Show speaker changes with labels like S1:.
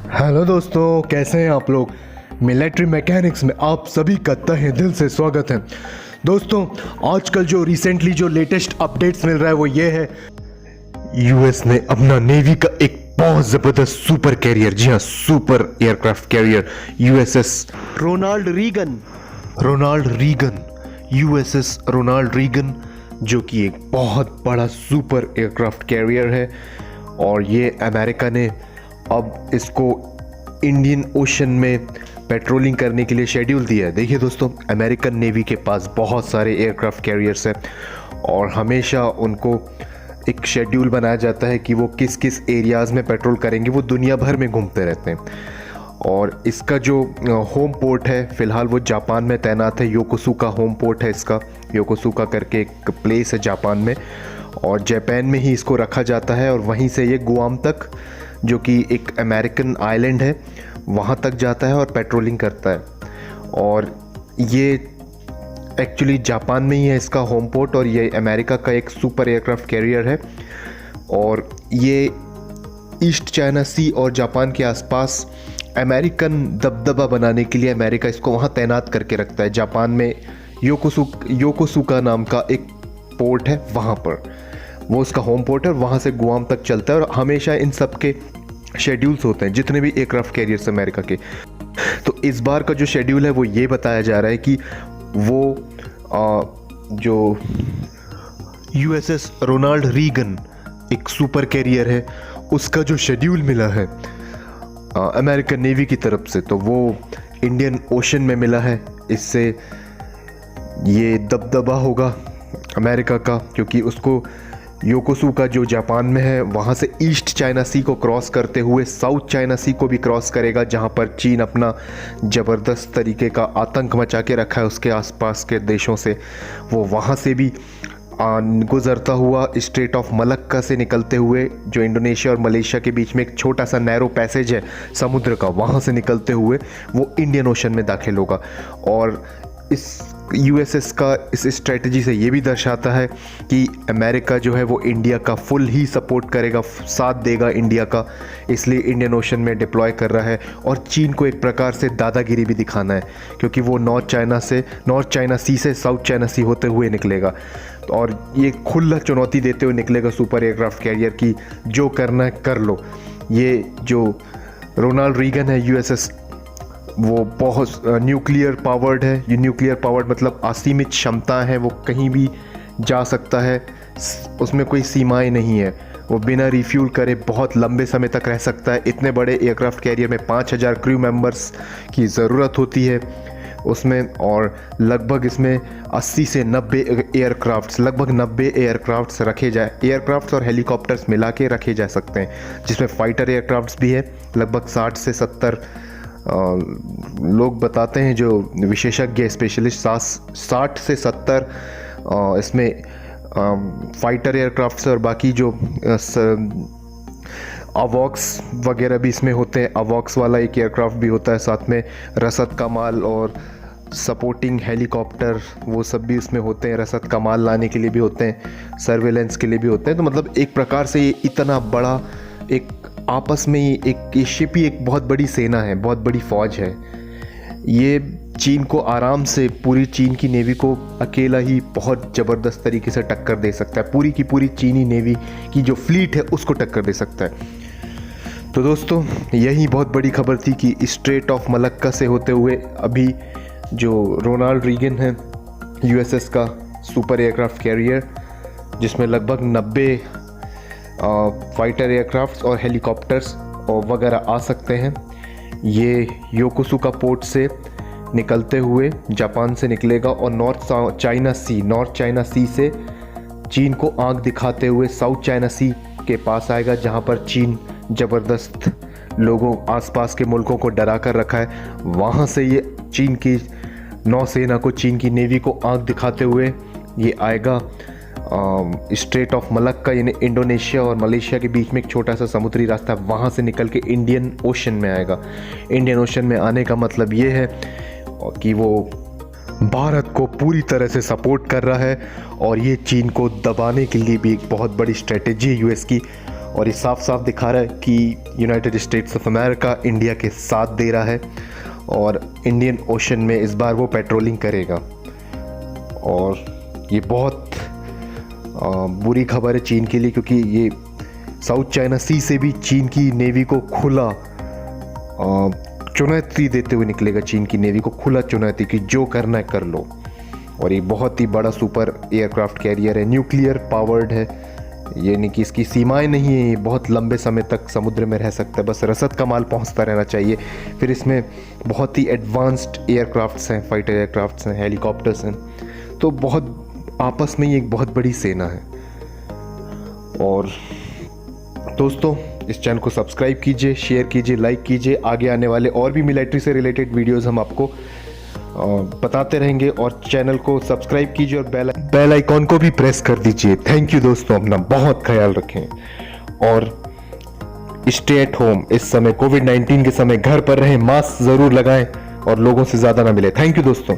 S1: Hello दोस्तों, कैसे हैं आप लोग। मिलिट्री मैकेनिक्स में आप सभी का तहे दिल से स्वागत है। दोस्तों, आजकल जो रिसेंटली जो लेटेस्ट अपडेट्स मिल रहा है वो ये है, यूएस ने अपना नेवी का एक बहुत जबरदस्त सुपर कैरियर, जी हाँ super aircraft carrier USS Ronald Reagan USS Ronald Reagan, जो कि एक बहुत बड़ा सुपर एयरक्राफ्ट कैरियर है। और ये अमेरिका ने अब इसको इंडियन ओशन में पेट्रोलिंग करने के लिए शेड्यूल दिया है। देखिए दोस्तों, अमेरिकन नेवी के पास बहुत सारे एयरक्राफ्ट कैरियर्स हैं और हमेशा उनको एक शेड्यूल बनाया जाता है कि वो किस किस एरियाज़ में पेट्रोल करेंगे। वो दुनिया भर में घूमते रहते हैं और इसका जो होम पोर्ट है फ़िलहाल वो जापान में तैनात है। योकोसुका होम पोर्ट है इसका, योकोसुका करके एक प्लेस है जापान में, और जापान में ही इसको रखा जाता है। और वहीं से ये गुआम तक, जो कि एक अमेरिकन आइलैंड है, वहाँ तक जाता है और पेट्रोलिंग करता है। और ये एक्चुअली जापान में ही है इसका होम पोर्ट, और ये अमेरिका का एक सुपर एयरक्राफ्ट कैरियर है। और ये ईस्ट चाइना सी और जापान के आसपास अमेरिकन दबदबा बनाने के लिए अमेरिका इसको वहाँ तैनात करके रखता है। जापान में योकोसुका नाम का एक पोर्ट है, वहाँ पर वो उसका होम पोर्ट है और वहाँ से गुआम तक चलता है। और हमेशा इन सब के शेड्यूल्स होते हैं जितने भी एयरक्राफ्ट कैरियर्स अमेरिका के। तो इस बार का जो शेड्यूल है वो ये बताया जा रहा है कि वो जो यूएसएस रोनाल्ड रीगन एक सुपर कैरियर है, उसका जो शेड्यूल मिला है अमेरिकन नेवी की तरफ से, तो वो इंडियन ओशन में मिला है। इससे ये दबदबा होगा अमेरिका का, क्योंकि उसको योकोसुका जो जापान में है वहाँ से ईस्ट चाइना सी को क्रॉस करते हुए साउथ चाइना सी को भी क्रॉस करेगा, जहाँ पर चीन अपना ज़बरदस्त तरीके का आतंक मचा के रखा है उसके आसपास के देशों से। वो वहाँ से भी गुजरता हुआ स्ट्रेट ऑफ मलक्का से निकलते हुए, जो इंडोनेशिया और मलेशिया के बीच में एक छोटा सा नैरो पैसेज है समुद्र का, वहाँ से निकलते हुए वो इंडियन ओशन में दाखिल होगा। और इस यूएसएस का इस स्ट्रेटजी से ये भी दर्शाता है कि अमेरिका जो है वो इंडिया का फुल ही सपोर्ट करेगा, साथ देगा इंडिया का, इसलिए इंडियन ओशन में डिप्लॉय कर रहा है। और चीन को एक प्रकार से दादागिरी भी दिखाना है, क्योंकि वो नॉर्थ चाइना सी से साउथ चाइना सी होते हुए निकलेगा। और ये खुला चुनौती देते हुए निकलेगा सुपर एयरक्राफ्ट कैरियर की, जो करना है कर लो। ये जो रोनाल्ड रीगन है यूएसएस, वो बहुत न्यूक्लियर पावर्ड है। ये न्यूक्लियर पावर्ड मतलब असीमित क्षमता है, वो कहीं भी जा सकता है, उसमें कोई सीमाएं नहीं है। वो बिना रिफ्यूल करे बहुत लंबे समय तक रह सकता है। इतने बड़े एयरक्राफ्ट कैरियर में 5000 क्रू मेंबर्स की ज़रूरत होती है उसमें, और लगभग इसमें 80 से 90 एयरक्राफ्ट्स रखे जाए, एयरक्राफ्ट्स और हेलीकॉप्टर्स मिला के रखे जा सकते हैं, जिसमें फाइटर एयरक्राफ्ट्स भी है। लगभग 60 से 70 लोग बताते हैं, जो विशेषज्ञ स्पेशलिस्ट 60 से 70 इसमें फाइटर एयरक्राफ्ट्स और बाकी जो अवॉक्स वगैरह भी इसमें होते हैं। अवॉक्स वाला एक एयरक्राफ्ट भी होता है, साथ में रसद कमाल और सपोर्टिंग हेलीकॉप्टर, वो सब भी इसमें होते हैं। रसद कमाल लाने के लिए भी होते हैं, सर्वेलेंस के लिए भी होते हैं। तो मतलब एक प्रकार से ये इतना बड़ा एक आपस में ही एक शिप ही एक बहुत बड़ी सेना है, बहुत बड़ी फौज है। ये चीन को आराम से, पूरी चीन की नेवी को अकेला ही बहुत ज़बरदस्त तरीके से टक्कर दे सकता है। पूरी की पूरी चीनी नेवी की जो फ्लीट है उसको टक्कर दे सकता है। तो दोस्तों, यही बहुत बड़ी खबर थी कि स्ट्रेट ऑफ मलक्का से होते हुए अभी जो रोनाल्ड रीगन है यूएसएस का सुपर एयरक्राफ्ट कैरियर, जिसमें लगभग 90 फाइटर एयरक्राफ्ट्स और हेलीकॉप्टर्स और वगैरह आ सकते हैं, ये योकोसुका पोर्ट से निकलते हुए जापान से निकलेगा और नॉर्थ चाइना सी से चीन को आंख दिखाते हुए साउथ चाइना सी के पास आएगा, जहां पर चीन ज़बरदस्त लोगों आसपास के मुल्कों को डरा कर रखा है। वहां से ये चीन की नौसेना को, चीन की नेवी को आंख दिखाते हुए ये आएगा स्ट्रेट ऑफ मलक्का, यानी इंडोनेशिया और मलेशिया के बीच में एक छोटा सा समुद्री रास्ता, वहाँ से निकल के इंडियन ओशन में आएगा। इंडियन ओशन में आने का मतलब ये है कि वो भारत को पूरी तरह से सपोर्ट कर रहा है, और ये चीन को दबाने के लिए भी एक बहुत बड़ी स्ट्रेटेजी है यूएस की। और ये साफ साफ दिखा रहा है कि United states of America India के साथ दे रहा है और इंडियन ओशन में इस बार वो पेट्रोलिंग करेगा। और ये बहुत बुरी खबर है चीन के लिए, क्योंकि ये साउथ चाइना सी से भी चीन की नेवी को खुला चुनौती देते हुए निकलेगा। चीन की नेवी को खुला चुनौती कि जो करना है कर लो। और ये बहुत ही बड़ा सुपर एयरक्राफ्ट कैरियर है, न्यूक्लियर पावर्ड है, ये नहीं कि इसकी सीमाएं नहीं है, ये बहुत लंबे समय तक समुद्र में रह सकता है, बस रसद का माल पहुंचता रहना चाहिए। फिर इसमें बहुत ही एडवांस्ड एयरक्राफ्ट्स हैं, फाइटर एयरक्राफ्ट्स हैं, हेलीकॉप्टर्स हैं, तो बहुत आपस में ही एक बहुत बड़ी सेना है। और दोस्तों इस चैनल को सब्सक्राइब कीजिए, शेयर कीजिए, लाइक कीजिए। आगे आने वाले और भी मिलिट्री से रिलेटेड वीडियोज़ हम आपको बताते रहेंगे। और चैनल को सब्सक्राइब कीजिए और बेल आइकॉन को भी प्रेस कर दीजिए। थैंक यू दोस्तों, अपना बहुत ख्याल रखें और स्टे एट होम। इस समय कोविड-19 के समय घर पर रहें, मास्क ज़रूर लगाएं और लोगों से ज़्यादा ना मिले। थैंक यू दोस्तों।